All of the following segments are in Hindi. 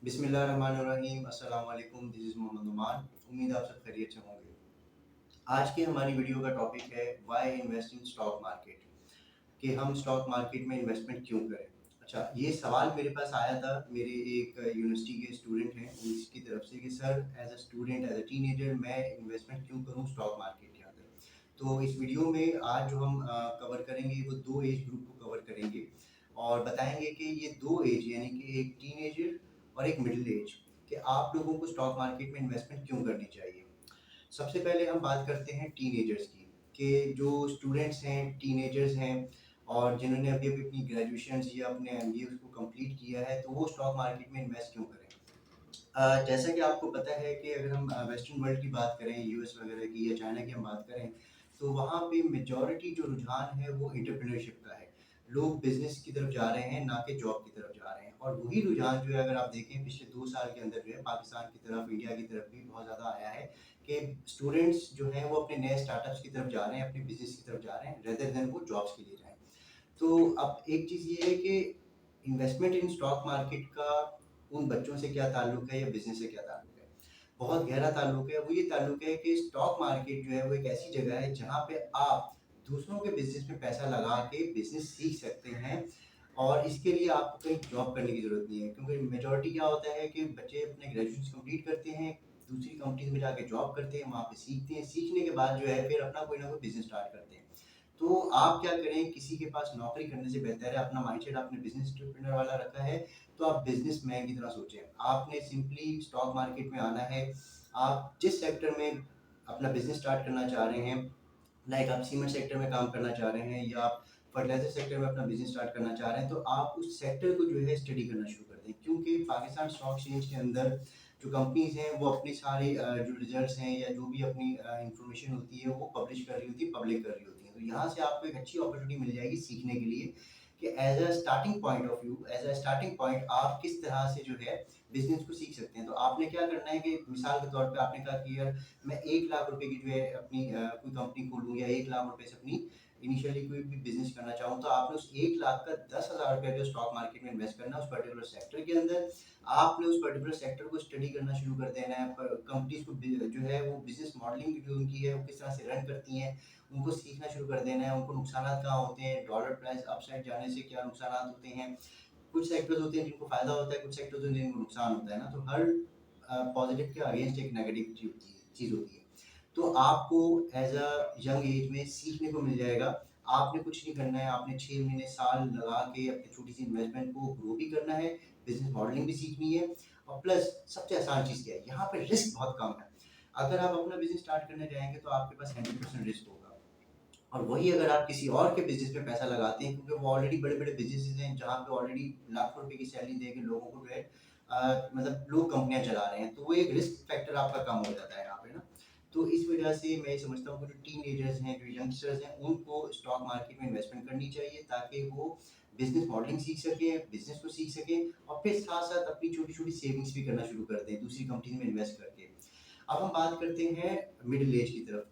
बिस्मिल्लाहिर्रहमानिर्रहीम अस्सलाम वालेकुम। दिस इज़ मोहम्मद नुमान। उम्मीद आप सब खैरियत से होंगे। आज की हमारी वीडियो का टॉपिक है why invest in stock market, कि हम स्टॉक मार्केट में इन्वेस्टमेंट क्यों करें। अच्छा, ये सवाल मेरे पास आया था, मेरे एक यूनिवर्सिटी के स्टूडेंट हैं उसकी तरफ से कि sir as a student as a teenager मैं इन्वेस्टमेंट क्यों करूं स्टॉक मार्केट के अंदर। तो इस वीडियो में आज जो हम कवर करेंगे वो दो एज ग्रुप को कवर करेंगे और बताएंगे कि ये दो एज यानी कि एक टीनेजर और एक मिडिल एज, कि आप लोगों को स्टॉक मार्केट में इन्वेस्टमेंट क्यों करनी चाहिए। सबसे पहले हम बात करते हैं टीनेजर्स की, कि जो स्टूडेंट्स हैं टीनेजर्स हैं और जिन्होंने अभी अभी अपनी ग्रेजुएशन या अपने एमबीए उसको कंप्लीट किया है, तो वो स्टॉक मार्केट में इन्वेस्ट क्यों करें। जैसा कि आपको पता है कि अगर हम वेस्टर्न वर्ल्ड की बात करें, यूएस वगैरह की या चाइना की हम बात करें, तो वहाँ पे मेजॉरिटी जो रुझान है वो एंटरप्रेन्योरशिप का है। लोग बिजनेस की तरफ जा रहे हैं, ना कि जॉब की तरफ जा रहे हैं। और वही रुझान जो है अगर आप देखें पिछले 2 साल के अंदर जो है पाकिस्तान की तरफ, इंडिया की तरफ भी बहुत ज़्यादा आया है कि स्टूडेंट्स जो हैं वो अपने नए स्टार्टअप्स की तरफ जा रहे हैं, अपने बिजनेस की तरफ जा रहे हैं, रेदर देन वो जॉब्स के लिए जाएं। तो अब एक चीज़ ये है कि इन्वेस्टमेंट इन स्टॉक मार्केट का उन बच्चों से क्या ताल्लुक है या बिजनेस से क्या ताल्लुक है। बहुत गहरा ताल्लुक है। वो ये ताल्लुक है कि स्टॉक मार्केट जो है वो एक ऐसी जगह है जहाँ पे आप दूसरों के बिजनेस में पैसा लगा के बिजनेस सीख सकते हैं और इसके लिए आपको कहीं जॉब करने की ज़रूरत नहीं है, क्योंकि मेजॉरिटी क्या होता है कि बच्चे अपने ग्रेजुएशन कंप्लीट करते हैं, दूसरी कंपनीज में जाके जॉब करते हैं, वहाँ पे सीखते हैं, सीखने के बाद जो है फिर अपना कोई ना कोई बिजनेस स्टार्ट करते हैं। तो आप क्या करें, किसी के पास नौकरी करने से बेहतर है अपना माइंडसेट आपने बिजनेस एंटरप्रेन्योर वाला रखा है, तो आप बिजनेसमैन की तरह सोचें। आपने सिंपली स्टॉक मार्केट में आना है। आप जिस सेक्टर में अपना बिजनेस स्टार्ट करना चाह रहे हैं, लाइक आप सीमेंट सेक्टर में काम करना चाह रहे हैं या आप फर्टिलाइजर सेक्टर में अपना बिजनेस स्टार्ट करना चाह रहे हैं, तो आप उस सेक्टर को जो है स्टडी करना शुरू कर दें, क्योंकि पाकिस्तान स्टॉक एक्सचेंज के अंदर जो कंपनीज हैं वो अपनी सारी जो रिजल्ट्स हैं या जो भी अपनी इंफॉर्मेशन होती है वो पब्लिश कर रही होती है, पब्लिक कर रही होती है। तो यहाँ से आपको एक अच्छी अपॉर्चुनिटी मिल जाएगी सीखने के लिए कि as a starting point of view, as a starting point आप किस तरह से जो है बिजनेस को सीख सकते हैं। तो आपने क्या करना है कि मिसाल के तौर पे आपने कहा कि यार मैं 1 लाख रुपए की जो है अपनी कोई कंपनी खोलूँ या 1 लाख रुपए से अपनी इनिशियली कोई भी बिजनेस करना चाहूँ, तो आपने उस 1 लाख का 10,000 रुपये जो स्टॉक मार्केट में इन्वेस्ट करना है उस पर्टिकुलर सेक्टर के अंदर। आपने उस पर्टिकुलर सेक्टर को स्टडी करना शुरू कर देना है, कंपनीज को जो है वो बिजनेस मॉडलिंग जो उनकी है वो किस तरह से रन करती हैं उनको सीखना शुरू कर देना है। उनको नुकसान कहाँ होते हैं, डॉलर प्राइस अपसाइड जाने से क्या नुकसान होते हैं। कुछ सेक्टर्स होते हैं जिनको फायदा होता है, कुछ सेक्टर्स होते हैं जिनको नुकसान होता है ना। तो हर पॉजिटिव के अगेंस्ट एक नेगेटिव चीज़ होती है। तो आपको एज अ यंग एज में सीखने को मिल जाएगा। आपने कुछ नहीं करना है, आपने 6 महीने साल लगा के अपनी छोटी सी इन्वेस्टमेंट को ग्रो भी करना है, बिजनेस मॉडलिंग भी सीखनी है। और प्लस सबसे आसान चीज़ क्या है, यहाँ पे रिस्क बहुत कम है। अगर आप अपना बिजनेस स्टार्ट करने जाएंगे तो आपके पास 100% रिस्क होगा। और वही अगर आप किसी और के बिजनेस में पैसा लगाते हैं, क्योंकि वो ऑलरेडी बड़े बड़े बिजनेसेस हैं जहाँ पे ऑलरेडी लाखों रुपए की सैलरी दे के लोगों को जो है मतलब लोग कंपनियां चला रहे हैं, तो वो एक रिस्क फैक्टर आपका कम हो जाता है यहाँ पे ना। तो इस वजह से मैं समझता हूँ कि जो टीन एजर्स हैं, जो यंगस्टर्स हैं, उनको स्टॉक मार्केट में इन्वेस्टमेंट करनी चाहिए ताकि वो बिजनेस मॉडलिंग सीख सकें, बिजनेस को सीख सकें और फिर साथ साथ अपनी छोटी छोटी सेविंग्स भी करना शुरू कर दें दूसरी कंपनी में इन्वेस्ट करके। अब हम बात करते हैं मिडिल एज की तरफ।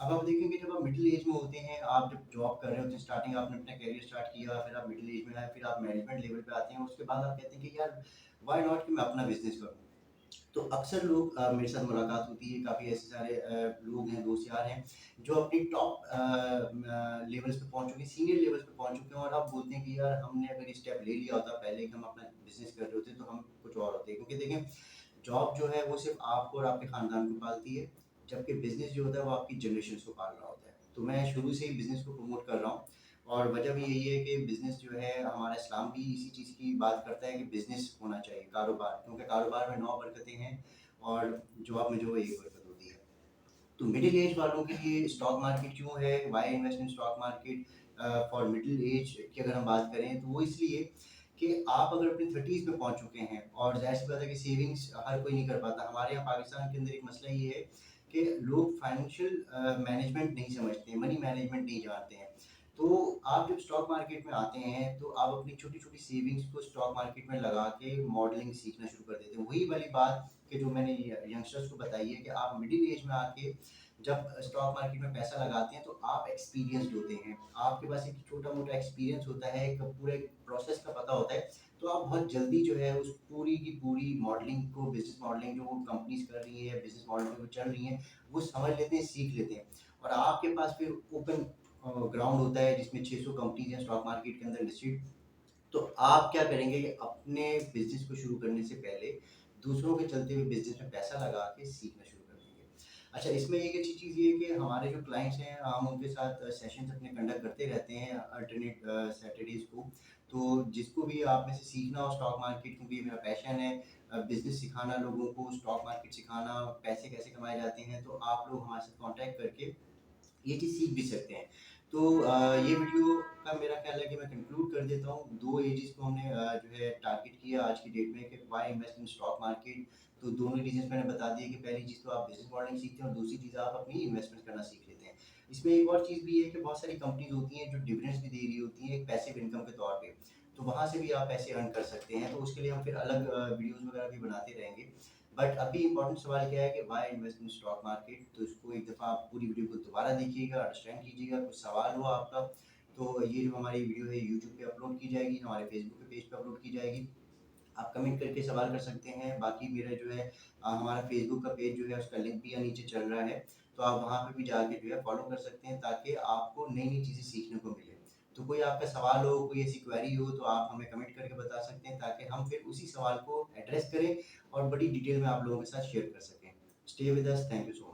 अब आप देखेंगे जब आप मिडिल एज में होते हैं, आप जब जॉब कर रहे होते हैं, स्टार्टिंग आपने अपना करियर स्टार्ट किया, फिर आप मिडिल एज में आए, फिर आप मैनेजमेंट लेवल पे आते हैं, उसके बाद आप कहते हैं कि यार व्हाई नॉट कि मैं अपना बिजनेस करूँ। तो अक्सर लोग मेरे साथ मुलाकात होती है, काफ़ी ऐसे सारे लोग हैं, दोस्त यार हैं जो अपनी टॉप लेवल्स पे पहुंच चुके हैं, सीनियर लेवल्स पे पहुंच चुके हैं, और आप बोलते हैं कि यार हमने अगर ये स्टेप ले लिया होता पहले कि हम अपना बिजनेस कर रहे होते तो हम कुछ और होते। क्योंकि देखें, जॉब जो है वो सिर्फ आपको और आपके खानदान को पालती है, जबकि बिजनेस जो होता है वो आपकी जनरेशन को पाल रहा होता है। तो मैं शुरू से ही बिजनेस को प्रमोट कर रहा हूँ और वजह भी यही है कि बिजनेस जो है हमारा इस्लाम भी इसी चीज़ की बात करता है कि बिजनेस होना चाहिए, कारोबार, क्योंकि कारोबार में 9 बरकतें हैं और जॉब में जो है 1 बरकत होती है। तो मिडिल एज वालों के लिए स्टॉक मार्केट क्यों है, why invest in stock market for middle age की अगर हम बात करें तो वो इसलिए कि आप अगर अपनी 30s में पहुंच चुके हैं, और जाहिर सी बात है कि सेविंग्स हर कोई नहीं कर पाता। हमारे यहाँ पाकिस्तान के अंदर एक मसला ये है कि लोग फाइनेंशियल मैनेजमेंट नहीं समझते, मनी मैनेजमेंट नहीं जानते हैं। तो आप जब स्टॉक मार्केट में आते हैं तो आप अपनी छोटी छोटी सेविंग्स को स्टॉक मार्केट में लगा के मॉडलिंग सीखना शुरू कर देते हैं। वही वाली बात कि जो मैंने यंगस्टर्स को बताई है कि आप मिडिल एज में आके जब स्टॉक मार्केट में पैसा लगाते हैं तो आप एक्सपीरियंस्ड होते हैं, आपके पास एक छोटा-मोटा एक्सपीरियंस होता है, एक पूरे प्रोसेस का पता होता है, तो आप बहुत जल्दी जो है उस पूरी की पूरी मॉडलिंग को, बिज़नेस मॉडलिंग जो वो कंपनीज़ कर रही है, बिज़नेस मॉडल पे वो चल रही हैं, वो समझ लेते हैं, सीख लेते हैं। और आपके पास फिर ओपन ग्राउंड होता है जिसमें 600 कंपनीज़ हैं स्टॉक मार्केट के अंदर लिस्टेड। तो आप क्या करेंगे कि अपने बिज़नेस को शुरू करने से पहले दूसरों के चलते हुए बिज़नेस में पैसा लगा के सीखना शुरू कर देंगे। अच्छा, इसमें एक अच्छी चीज़ ये है कि हमारे जो क्लाइंट्स हैं, हम उनके साथ सेशंस अपने कंडक्ट करते रहते हैं अल्टरनेट सैटरडेज़ को। तो जिसको भी आप में से सीखना हो स्टॉक मार्केट, क्योंकि ये मेरा पैशन है, बिज़नेस सिखाना लोगों को, स्टॉक मार्केट सिखाना, पैसे कैसे कमाए जाते हैं, तो आप लोग हमारे साथ कॉन्टैक्ट करके ये चीज़ सीख भी सकते हैं। तो ये वीडियो का मेरा ख्याल है कि मैं कंक्लूड कर देता हूँ। 2 एजेस को हमने जो है टारगेट किया आज की डेट में कि why invest in stock market. तो दोनों रीज़न्स मैंने बता दिए कि पहली चीज़ तो आप बिज़नेस मॉडलिंग सीखते हैं और दूसरी चीज़ आप अपनी इन्वेस्टमेंट करना सीख लेते हैं। इसमें एक और चीज़ भी है कि बहुत सारी कंपनीज़ होती हैं जो डिविडेंड्स भी दे रही होती हैं एक पैसिव इनकम के तौर पे। तो वहाँ से भी आप पैसे अर्न कर सकते हैं। तो उसके लिए हम फिर अलग वीडियोज़ वगैरह भी बनाते रहेंगे। बट अभी इम्पोर्टेंट सवाल क्या है कि why invest in stock market, तो इसको एक दफ़ा आप पूरी वीडियो को दोबारा देखिएगा, अंडरस्टैंड कीजिएगा, कुछ सवाल हुआ आपका तो ये जो हमारी वीडियो है यूट्यूब पे अपलोड की जाएगी, हमारे फेसबुक के पेज पे अपलोड की जाएगी। आप कमेंट करके सवाल कर सकते हैं। बाकी मेरा जो है हमारा फेसबुक का पेज जो है उसका लिंक भी यहाँ नीचे चल रहा है, तो आप वहाँ पे भी जाके जो है फॉलो कर सकते हैं ताकि आपको नई-नई चीज़ें सीखने को मिले। तो कोई आपका सवाल हो, कोई ऐसी क्वेरी हो तो आप हमें कमेंट करके बता सकते हैं ताकि हम फिर उसी सवाल को एड्रेस करें और बड़ी डिटेल में आप लोगों के साथ शेयर कर सकें। Stay with us, thank you so much.